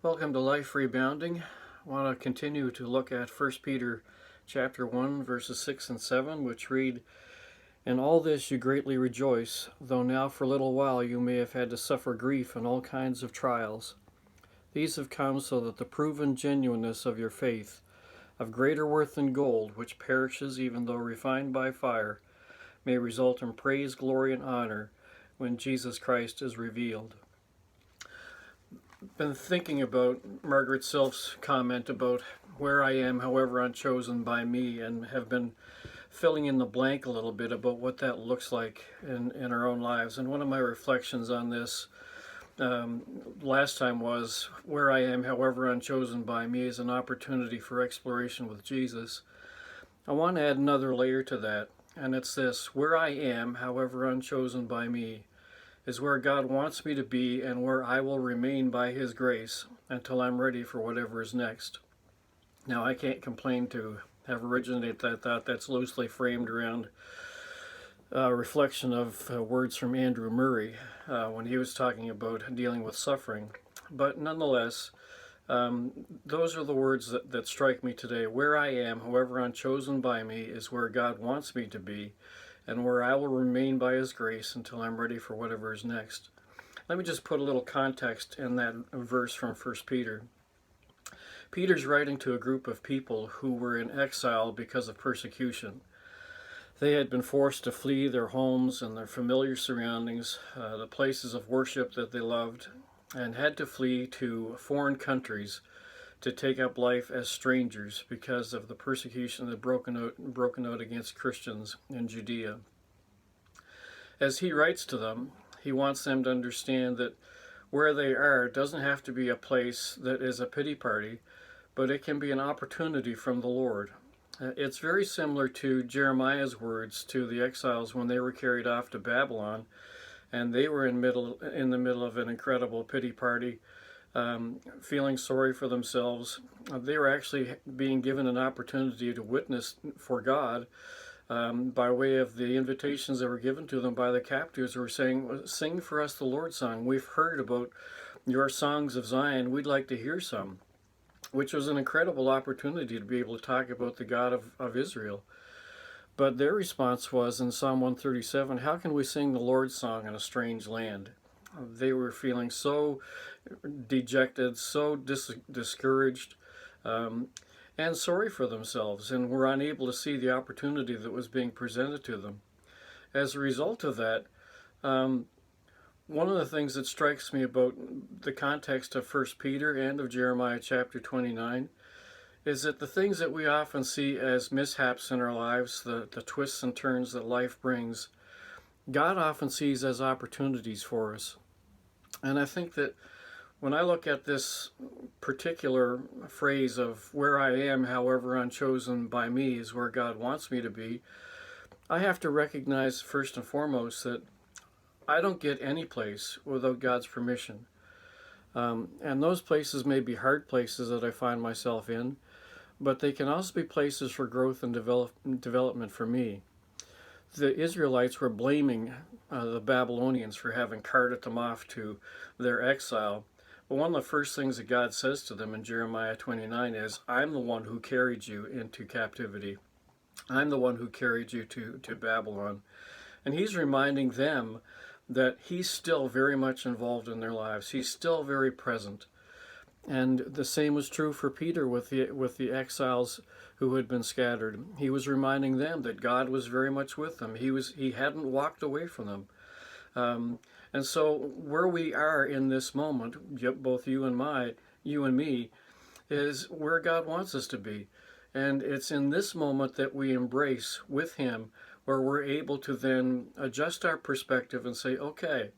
Welcome to Life Rebounding. I want to continue to look at 1 Peter chapter 1 verses 6 and 7, which read, "In all this you greatly rejoice, though now for a little while you may have had to suffer grief and all kinds of trials. These have come so that the proven genuineness of your faith, of greater worth than gold, which perishes even though refined by fire, may result in praise, glory, and honor when Jesus Christ is revealed." Been thinking about Margaret Silf's comment about where I am, however unchosen by me, and have been filling in the blank a little bit about what that looks like in our own lives. And one of my reflections on this last time was where I am, however unchosen by me, is an opportunity for exploration with Jesus. I want to add another layer to that, and it's this: where I am, however unchosen by me, is where God wants me to be and where I will remain by His grace until I'm ready for whatever is next. Now, I can't complain to have originated that thought. That's loosely framed around a reflection of words from Andrew Murray when he was talking about dealing with suffering. But nonetheless, those are the words that strike me today. Where I am, however unchosen by me, is where God wants me to be, and where I will remain by His grace until I'm ready for whatever is next. Let me just put a little context in that verse from 1 Peter. Peter's writing to a group of people who were in exile because of persecution. They had been forced to flee their homes and their familiar surroundings, the places of worship that they loved, and had to flee to foreign countries to take up life as strangers because of the persecution that broken out against Christians in Judea. As he writes to them, he wants them to understand that where they are doesn't have to be a place that is a pity party, but it can be an opportunity from the Lord. It's very similar to Jeremiah's words to the exiles when they were carried off to Babylon, and they were in the middle of an incredible pity party, feeling sorry for themselves. They were actually being given an opportunity to witness for God by way of the invitations that were given to them by the captors who were saying, "Sing for us the Lord's song. We've heard about your songs of Zion. We'd like to hear some," which was an incredible opportunity to be able to talk about the God of Israel. But their response was in Psalm 137, "How can we sing the Lord's song in a strange land?" They were feeling so dejected, so discouraged, and sorry for themselves, and were unable to see the opportunity that was being presented to them. As a result of that, one of the things that strikes me about the context of 1 Peter and of Jeremiah chapter 29 is that the things that we often see as mishaps in our lives, the twists and turns that life brings, God often sees as opportunities for us. And I think that when I look at this particular phrase of where I am, however unchosen by me, is where God wants me to be, I have to recognize first and foremost that I don't get any place without God's permission. And those places may be hard places that I find myself in, but they can also be places for growth and development for me. The Israelites were blaming the Babylonians for having carted them off to their exile. But one of the first things that God says to them in Jeremiah 29 is, "I'm the one who carried you into captivity. I'm the one who carried you to Babylon." And He's reminding them that He's still very much involved in their lives. He's still very present. And the same was true for Peter with the exiles who had been scattered. He was reminding them that God was very much with them. He hadn't walked away from them. And so where we are in this moment, both you and me, is where God wants us to be. And it's in this moment that we embrace with Him, where we're able to then adjust our perspective and say, okay,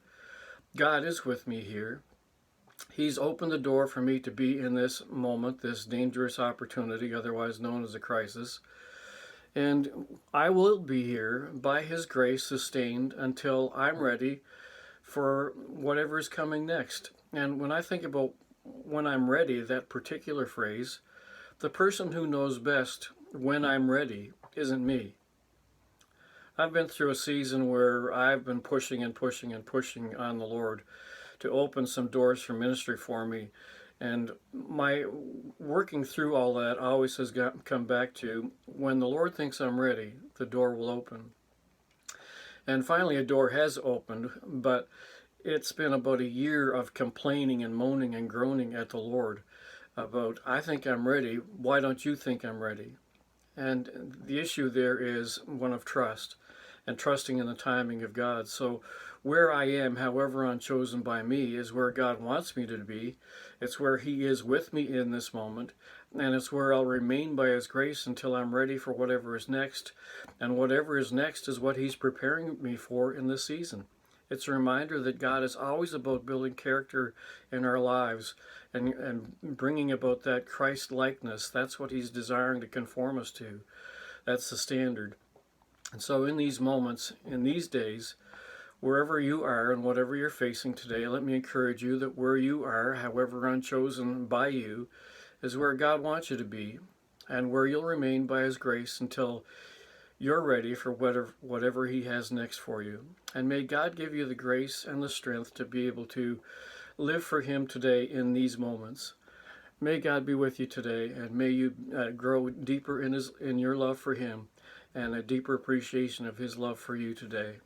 God is with me here. He's opened the door for me to be in this moment, this dangerous opportunity, otherwise known as a crisis. And I will be here by His grace, sustained until I'm ready for whatever is coming next. And when I think about when I'm ready, that particular phrase, the person who knows best when I'm ready isn't me. I've been through a season where I've been pushing and pushing and pushing on the Lord to open some doors for ministry for me. And my working through all that always has come back to, when the Lord thinks I'm ready, the door will open. And finally, a door has opened, but it's been about a year of complaining and moaning and groaning at the Lord about, I think I'm ready, why don't you think I'm ready? And the issue there is one of trust and trusting in the timing of God. So where I am, however unchosen by me, is where God wants me to be. It's where He is with me in this moment, and it's where I'll remain by His grace until I'm ready for whatever is next. And whatever is next is what He's preparing me for in this season. It's a reminder that God is always about building character in our lives and bringing about that Christ likeness. That's what He's desiring to conform us to. That's the standard. And so in these moments, in these days, wherever you are and whatever you're facing today, let me encourage you that where you are, however unchosen by you, is where God wants you to be, and where you'll remain by His grace until you're ready for whatever He has next for you. And may God give you the grace and the strength to be able to live for Him today in these moments. May God be with you today, and may you grow deeper in your love for Him and a deeper appreciation of His love for you today.